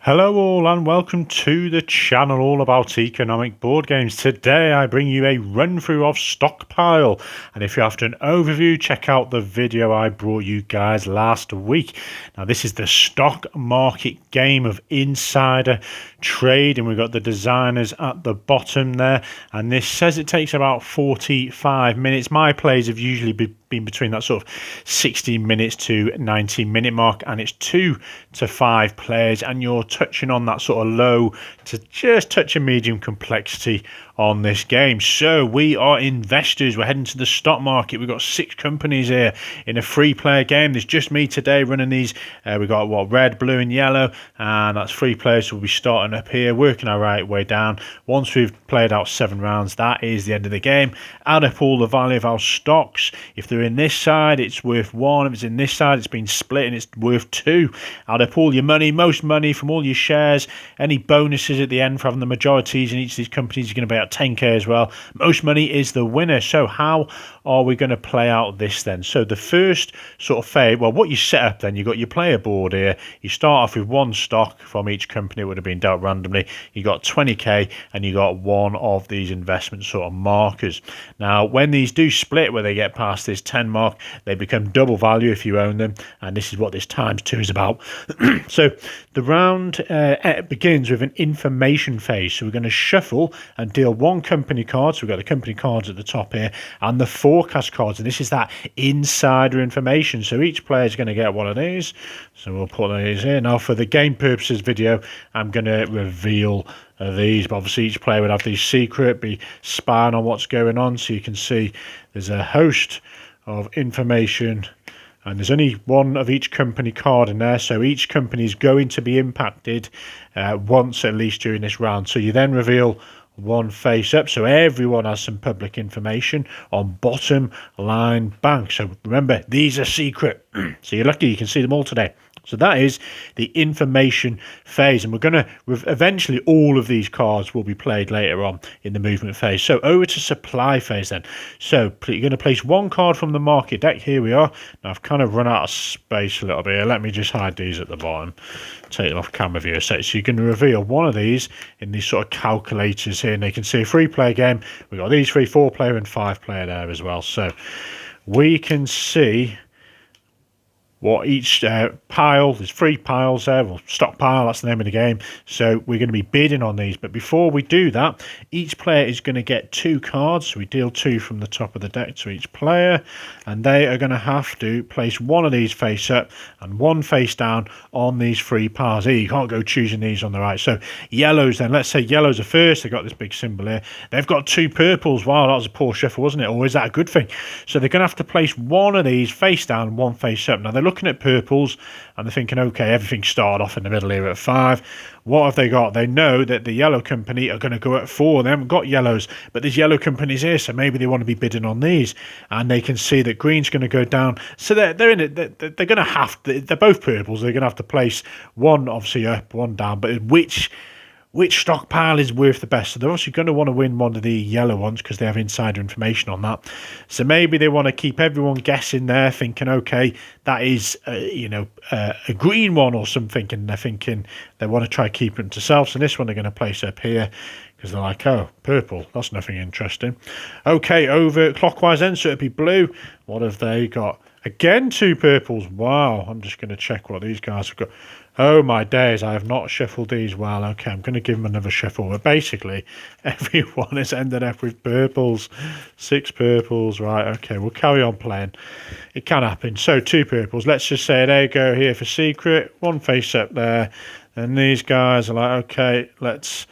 Hello all and welcome to the channel all about economic board games. Today I bring you a run through of Stockpile, and if you're after an overview, check out the video I brought you guys last week. Now this is the stock market game of insider trade, and we've got the designers at the bottom there, and this says it takes about 45 minutes. My plays have usually been between that sort of 60 minutes to 90-minute mark, and it's 2 to 5 players, and you're touching on that sort of low to just touch a medium complexity on this game. So we are investors, we're heading to the stock market. We've got 6 companies here in a free player game. There's just me today running these. We've got red, blue and yellow, and that's 3 players. So we'll be starting up here, working our right way down. Once we've played out 7 rounds, that is the end of the game. Add up all the value of our stocks. If they're in this side, it's worth 1. If it's in this side, it's been split and it's worth 2. Add up all your money, most money from all your shares, any bonuses at the end for having the majorities in each of these companies is going to be at 10k as well. Most money is the winner. So how are we going to play out this then? So the first sort of phase, well, what you set up then, you've got your player board here. You start off with 1 stock from each company. It would have been dealt randomly. You got 20k and you got 1 of these investment sort of markers. Now when these do split, where they get past this 10 mark, they become double value if you own them, and this is what this times 2 is about. So the round begins with an information phase. So we're going to shuffle and deal 1 company card. So we've got the company cards at the top here and the forecast cards, and this is that insider information. So each player is going to get one of these. So we'll put these here. Now for the game purposes video, I'm going to reveal these, but obviously each player would have these secret, be spying on what's going on. So you can see there's a host of information, and there's only 1 of each company card in there, so each company is going to be impacted once at least during this round. So you then reveal 1 face up, so everyone has some public information on bottom line bank. So remember, these are secret, so you're lucky you can see them all today. So that is the information phase, and we're going to eventually all of these cards will be played later on in the movement phase. So over to supply phase then. So you're going to place 1 card from the market deck. Here we are. Now I've kind of run out of space a little bit here. Let me just hide these at the bottom, take them off camera view. So you're going to reveal 1 of these in these sort of calculators here, and they can see a 3-player game. We've got these 3, 4-player and 5-player there as well. So we can see what each pile, there's 3 piles there, well, stockpile, that's the name of the game. So we're going to be bidding on these, but before we do that, each player is going to get 2 cards. So we deal 2 from the top of the deck to each player, and they are going to have to place 1 of these face up and 1 face down on these 3 piles here. You can't go choosing these on the right. So yellows then, let's say yellows are first. They've got this big symbol here. They've got 2 purples. Wow, that was a poor shuffle, wasn't it? Or is that a good thing? So they're going to have to place 1 of these face down and 1 face up. Now they're looking at purples and they're thinking, okay, everything started off in the middle here at 5. What have they got? They know that the yellow company are going to go at 4. They haven't got yellows, but there's yellow companies here, so maybe they want to be bidding on these, and they can see that green's going to go down. So they're in it. They're going to have to, they're both purples. They're going to have to place 1 obviously up, 1 down, but which stockpile is worth the best? So they're obviously going to want to win one of the yellow ones because they have insider information on that. So maybe they want to keep everyone guessing there, thinking, okay, that is a green one or something, and they're thinking they want to try keep it to self. So this one they're going to place up here because they're like, oh, purple, that's nothing interesting. Okay, over clockwise then, so it'd be blue. What have they got? Again, 2 purples. Wow, I'm just going to check what these guys have got. Oh my days, I have not shuffled these well. Okay, I'm going to give them another shuffle. But basically, everyone has ended up with purples. 6 purples, right. Okay, we'll carry on playing. It can happen. So 2 purples. Let's just say there you go here for secret. 1 face up there. And these guys are like, okay, let's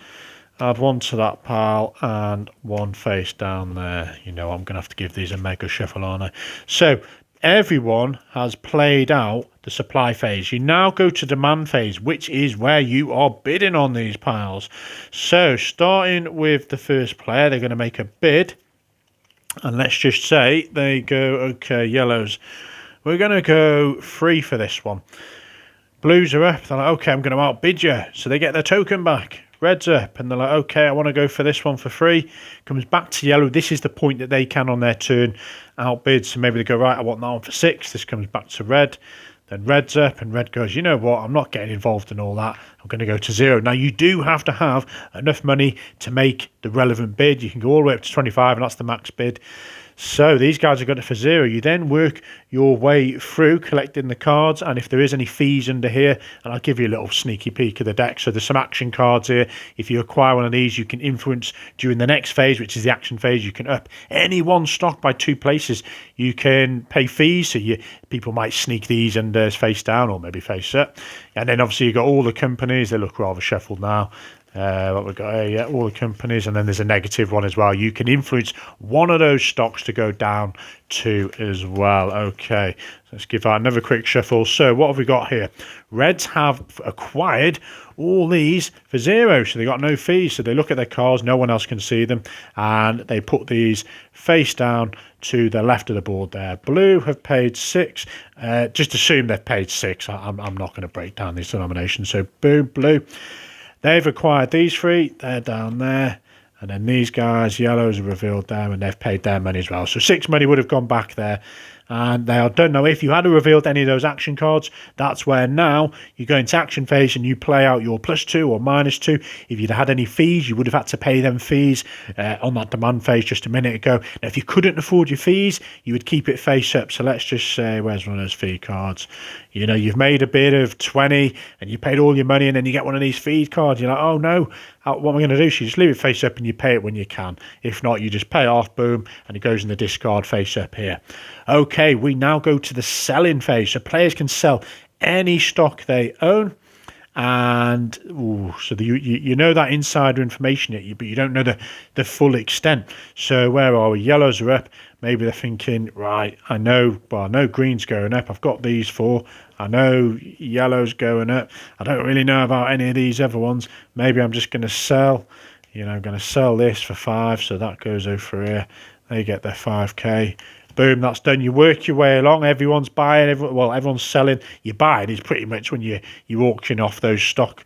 add 1 to that pile and 1 face down there. You know, I'm going to have to give these a mega shuffle, aren't I? So everyone has played out the supply phase. You now go to demand phase, which is where you are bidding on these piles. So starting with the first player, they're going to make a bid, and let's just say they go, okay, yellows, we're going to go 3 for this one. Blues are up, they're like, okay, I'm going to outbid you, so they get their token back. Red's up, and they're like, okay, I want to go for this one for 3. Comes back to yellow. This is the point that they can on their turn outbid, so maybe they go, right, I want that one for 6. This comes back to red. Then red's up, and red goes, you know what, I'm not getting involved in all that. I'm going to go to 0. Now, you do have to have enough money to make the relevant bid. You can go all the way up to 25, and that's the max bid. So these guys are got it for 0. You then work your way through collecting the cards, and if there is any fees under here, and I'll give you a little sneaky peek of the deck. So there's some action cards here. If you acquire one of these, you can influence during the next phase, which is the action phase. You can up any one stock by 2 places. You can pay fees, so people might sneak these under face down or maybe face up. And then obviously you've got all the companies. They look rather shuffled now. What we've got here, yeah, all the companies, and then there's a negative one as well. You can influence one of those stocks to go down to as well. Okay, let's give that another quick shuffle. So what have we got here? Reds have acquired all these for 0, so they got no fees. So they look at their cards, no one else can see them, and they put these face down to the left of the board there. Blue have paid 6. Just assume they've paid 6. I'm not going to break down these denominations. So boom, blue. They've acquired these 3, they're down there, and then these guys, yellows, have revealed them, and they've paid their money as well. So 6 money would have gone back there, and they are done. Now, if you had revealed any of those action cards, that's where now you go into action phase and you play out your +2 or -2. If you'd had any fees, you would have had to pay them fees on that demand phase just a minute ago. Now, if you couldn't afford your fees, you would keep it face up. So let's just say, where's one of those fee cards? You know, you've made a bid of 20 and you paid all your money, and then you get one of these fee cards. You're like, oh no, what am I going to do? So you just leave it face up and you pay it when you can. If not, you just pay off, boom, and it goes in the discard face up here. Okay, we now go to the selling phase. So players can sell any stock they own. And so you know that insider information yet, but you don't know the full extent. So where are we? Yellows are up. Maybe they're thinking, right, I know green's going up. I've got these 4. I know yellow's going up. I don't really know about any of these other ones. Maybe I'm just going to sell. You know, I'm going to sell this for 5. So that goes over here. They get their 5k. Boom, that's done. You work your way along. Everyone's buying. Everyone's selling. You're buying is pretty much when you auction off those stock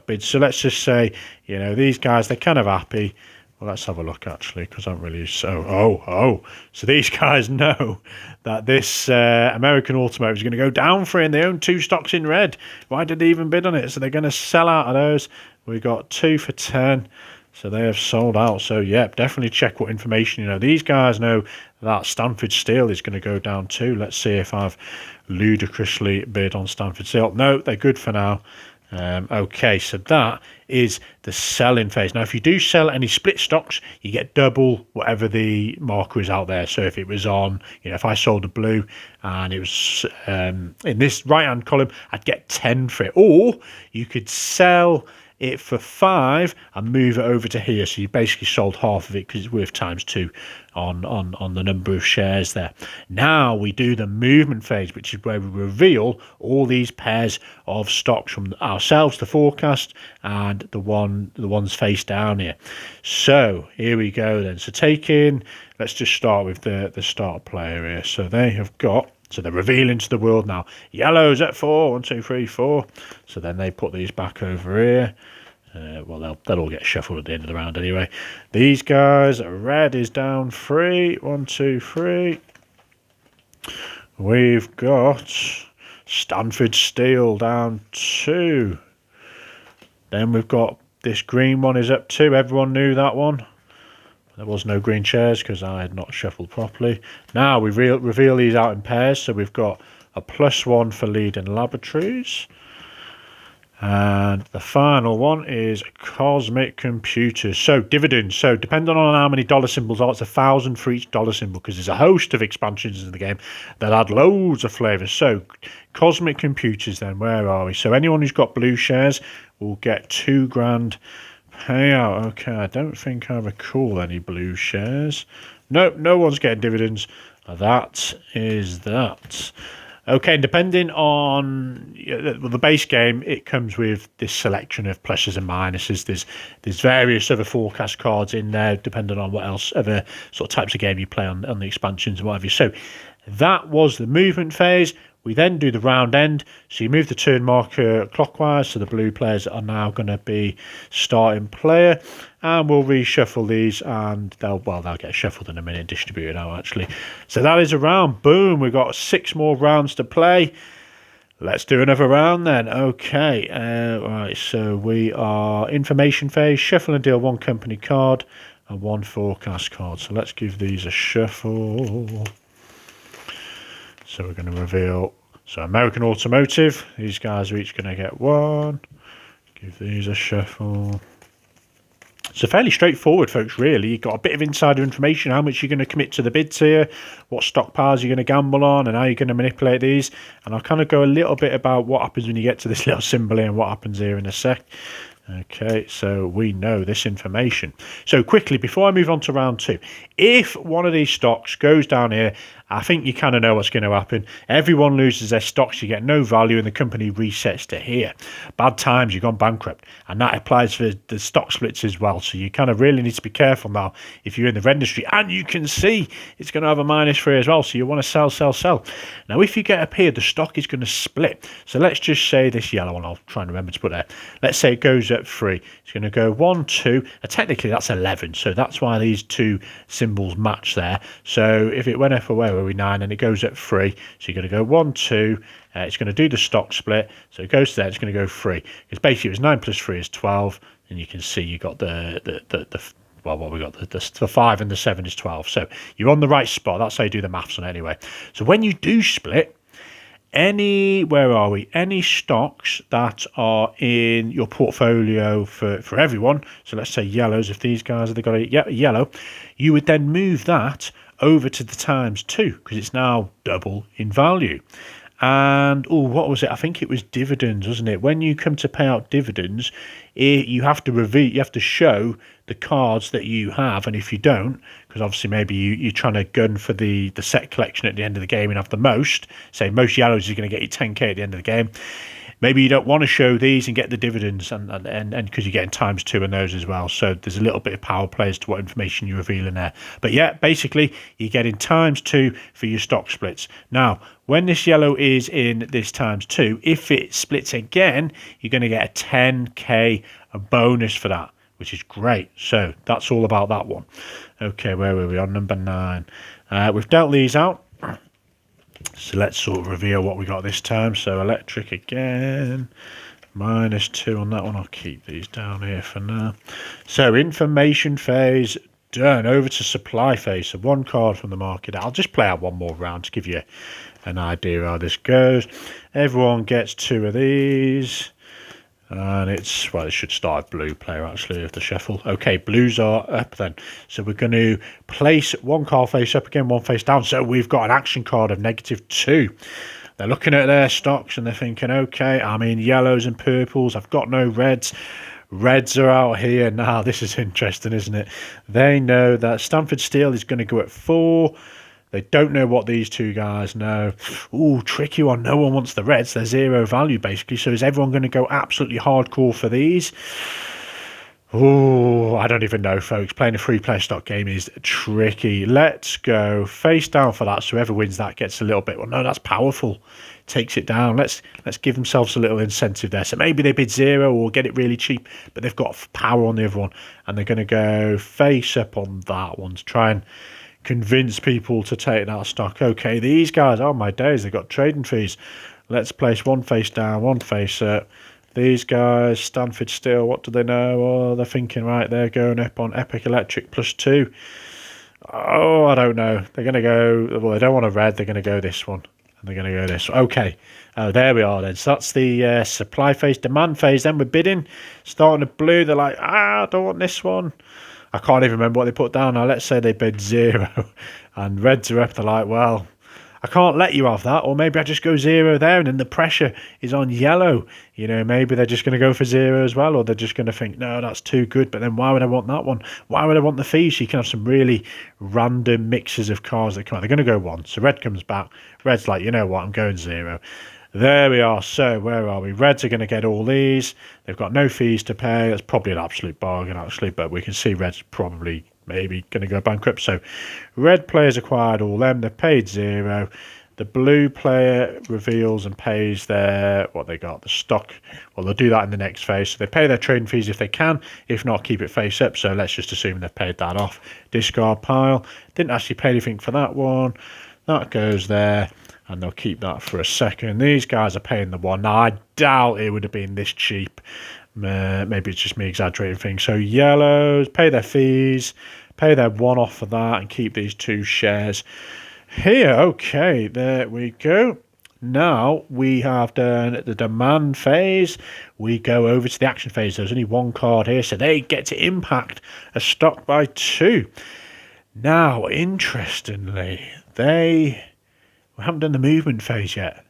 bids. So let's just say, you know, these guys, they're kind of happy. Well, let's have a look actually, because I'm really so these guys know that this American Automotive is going to go down for it, and they own 2 stocks in red. Why did they even bid on it? So they're going to sell out of those. We got 2 for 10. So they have sold out. So, yeah, definitely check what information, you know. These guys know that Stanford Steel is going to go down too. Let's see if I've ludicrously bid on Stanford Steel. No, they're good for now. Okay, so that is the selling phase. Now, if you do sell any split stocks, you get double whatever the marker is out there. So if it was on, you know, if I sold a blue and it was in this right-hand column, I'd get 10 for it. Or you could sell it for 5 and move it over to here. So you basically sold half of it because it's worth ×2 on the number of shares there. Now we do the movement phase, which is where we reveal all these pairs of stocks from ourselves, the forecast, and the ones face down here. So here we go then. So let's just start with the start player here. So they have got, so they're revealing to the world now. Yellow's at 4, 1, 2, 3, 4. So then they put these back over here. Well, they'll all get shuffled at the end of the round anyway. These guys, red is down 3, 1, 2, 3. We've got Stanford Steel down 2. Then we've got this green one is up 2. Everyone knew that one. There was no green shares because I had not shuffled properly. Now we reveal these out in pairs. So we've got a +1 for leading laboratories. And the final one is Cosmic Computers. So dividends. So depending on how many dollar symbols are, it's 1,000 for each dollar symbol because there's a host of expansions in the game that add loads of flavors. So Cosmic Computers then, where are we? So anyone who's got blue shares will get $2,000 payout. Okay, I don't think I recall any blue shares. No one's getting dividends. That is that. Okay, and depending on the base game, it comes with this selection of pluses and minuses. There's various other forecast cards in there, depending on what else other sort of types of game you play on the expansions and what have you. So that was the movement phase. We then do the round end. So you move the turn marker clockwise. So the blue players are now going to be starting player. And we'll reshuffle these and they'll get shuffled in a minute, distributed out actually. So that is a round. Boom. We've got 6 more rounds to play. Let's do another round then. Okay, right, so we are information phase, shuffle and deal one company card and one forecast card. So let's give these a shuffle. So we're going to reveal, so American Automotive, these guys are each going to get one. Give these a shuffle. So fairly straightforward, folks, really. You've got a bit of insider information, how much you're going to commit to the bids here, what stockpiles you're going to gamble on, and how you're going to manipulate these. And I'll kind of go a little bit about what happens when you get to this little symbol here and what happens here in a sec. Okay, so we know this information. So quickly, before I move on to round two, if one of these stocks goes down here, I think you kind of know what's going to happen. Everyone loses their stocks, you get no value, and the company resets to here. Bad times, you've gone bankrupt. And that applies for the stock splits as well. So you kind of really need to be careful now if you're in the red industry. And you can see it's going to have a -3 as well. So you want to sell, sell, sell. Now, if you get up here, the stock is going to split. So let's just say this yellow one, I'll try and remember to put there. Let's say it goes up 3. It's going to go 1, 2. Technically, that's 11. So that's why these two symbols match there. So if it went up away, were we 9, and it goes at 3, so you're going to go 1, 2, it's going to do the stock split, so it goes to there, it's going to go 3, because basically it was 9 plus 3 is 12, and you can see you got the well, what we got, the 5 and the 7 is 12, so you're on the right spot. That's how you do the maths on it anyway. So when you do split, any stocks that are in your portfolio for everyone, so let's say yellows, if these guys have got a yellow, you would then move that over to the ×2 because it's now double in value. And what was it? I think it was dividends, wasn't it? When you come to pay out dividends, you have to show the cards that you have, and if you don't, because obviously maybe you're trying to gun for the set collection at the end of the game and have the most, say most yellows is going to get you 10k at the end of the game. Maybe you don't want to show these and get the dividends, and because you're getting ×2 on those as well. So there's a little bit of power play as to what information you're revealing there. But yeah, basically you're getting ×2 for your stock splits. Now, when this yellow is in this ×2, if it splits again, you're going to get a 10k a bonus for that, which is great. So that's all about that one. Okay, where were we on number 9? We've dealt these out. So let's sort of reveal what we got this time. So electric again, -2 on that one. I'll keep these down here for now. So information phase done. Over to supply phase. So one card from the market. I'll just play out one more round to give you an idea how this goes. Everyone gets 2 of these. And it's, well, it should start with blue player actually of the shuffle. Okay, blues are up then. So we're going to place one card face up again, one face down. So we've got an action card of -2. They're looking at their stocks and they're thinking, okay, I'm in yellows and purples. I've got no reds. Reds are out here. Now, this is interesting, isn't it? They know that Stanford Steel is going to go at 4. They don't know what these two guys know. Ooh, tricky one. No one wants the reds. They're 0 value, basically. So is everyone going to go absolutely hardcore for these? Ooh, I don't even know, folks. Playing a free-player stock game is tricky. Let's go face down for that. So whoever wins that gets a little bit. Well, no, that's powerful. Takes it down. Let's give themselves a little incentive there. So maybe they bid 0 or get it really cheap, but they've got power on the other one. And they're going to go face up on that one to try and convince people to take that stock. Okay, these guys, oh my days, they've got trading fees. Let's place one face down, one face up. These guys, Stanford Steel, what do they know? Oh, they're thinking, right, they're going up on Epic Electric +2. Oh, I don't know. They're going to go, well, they don't want a red. They're going to go this one. And they're going to go this one. Okay, there we are then. So that's the supply phase, demand phase. Then we're bidding. Starting at blue, they're like, I don't want this one. I can't even remember what they put down. Now, let's say they bid 0 and reds are up. They're like, well, I can't let you have that. Or maybe I just go 0 there and then the pressure is on yellow. You know, maybe they're just going to go for 0 as well. Or they're just going to think, no, that's too good. But then why would I want that one? Why would I want the fees? So you can have some really random mixes of cards that come out. They're going to go 1. So red comes back. Red's like, you know what, I'm going 0. There we are. So where are we? Reds are going to get all these. They've got no fees to pay. That's probably an absolute bargain, actually. But we can see Red's probably maybe going to go bankrupt. So red players acquired all them. They've paid 0. The blue player reveals and pays their, what they got, the stock. Well, they'll do that in the next phase. So they pay their trading fees if they can. If not, keep it face up. So let's just assume they've paid that off. Discard pile. Didn't actually pay anything for that one. That goes there. and they'll keep that for a second. These guys are paying the one. Now, I doubt it would have been this cheap. Maybe it's just me exaggerating things. So yellows, pay their fees, pay their one off for that, and keep these 2 shares here. Okay, there we go. Now we have done the demand phase. We go over to the action phase. There's only 1 card here, so they get to impact a stock by 2. Now, interestingly, we haven't done the movement phase yet.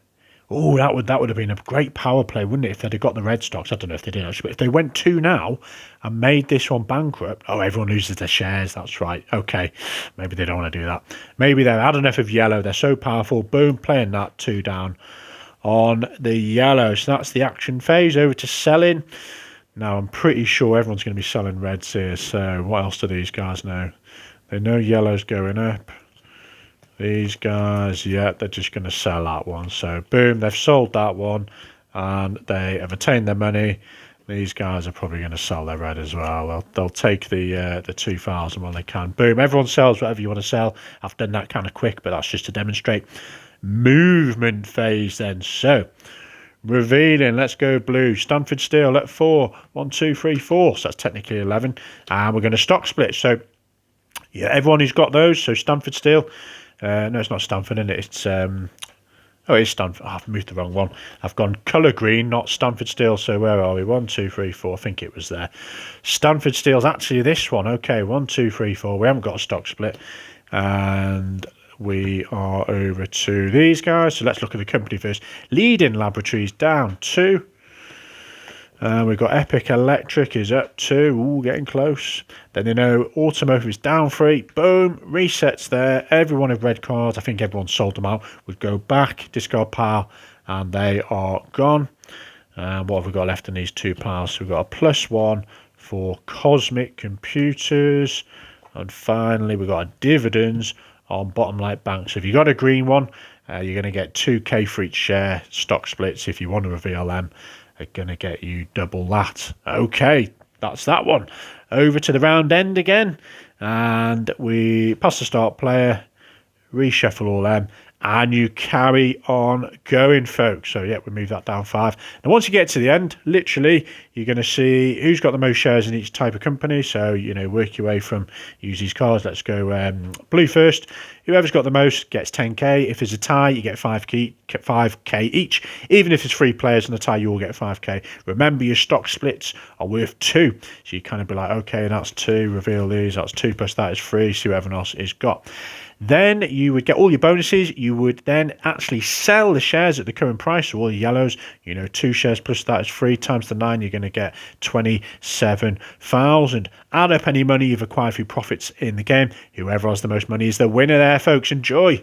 Oh, that would have been a great power play, wouldn't it, if they'd have got the red stocks? I don't know if they did actually, but if they went 2 now and made this one bankrupt, oh, everyone loses their shares. That's right. Okay, maybe they don't want to do that. Maybe they've had enough of yellow. They're so powerful. Boom, playing that 2 down on the yellow. So that's the action phase. Over to selling. Now, I'm pretty sure everyone's going to be selling reds here. So what else do these guys know? They know yellow's going up. These guys, yeah, they're just going to sell that one. So, boom, they've sold that one, and they have attained their money. These guys are probably going to sell their red as well. They'll take the 2,000 when they can. Boom, everyone sells whatever you want to sell. I've done that kind of quick, but that's just to demonstrate. Movement phase then. So, revealing, let's go blue. Stanford Steel at 4. 1, 2, 3, 4. So, that's technically 11. And we're going to stock split. So, yeah, everyone who's got those. So, Stanford Steel. No, it's not Stanford, isn't it? It's it is Stanford. Oh, I've moved the wrong one. I've gone colour green, not Stanford Steel. So where are we? 1, 2, 3, 4. I think it was there. Stanford Steel's actually this one. Okay, 1, 2, 3, 4. We haven't got a stock split, and we are over to these guys. So let's look at the company first. Leading Laboratories down 2. We've got Epic Electric is up 2. Ooh, getting close. Then you know Automotive is down 3. Boom, resets there. Everyone of red cards. I think everyone sold them out. We'd go back, discard pile, and they are gone. What have we got left in these 2 piles? So we've got a +1 for Cosmic Computers. And finally, we've got a dividends on Bottom Light Bank. So if you got a green one, you're going to get 2k for each share. Stock splits, if you want to reveal them, are going to get you double that. Okay, that's that one. Over to the round end again, and we pass the start player, reshuffle all them, and you carry on going, folks. So yeah, we move that down 5. Now once you get to the end, literally you're going to see who's got the most shares in each type of company. So you know, work your way from, use these cards. Let's go blue first. Whoever's got the most gets 10k. If there's a tie, you get 5k each. Even if it's 3 players in a tie, you all get 5k. Remember, your stock splits are worth 2, so you kind of be like, okay, that's 2, reveal these, that's 2 plus that is 3, see what everyone else has got. Then you would get all your bonuses. You would then actually sell the shares at the current price. So all the yellows, you know, 2 shares plus that is 3 times the 9. You're going to get 27,000. Add up any money you've acquired through profits in the game. Whoever has the most money is the winner there, folks. Enjoy.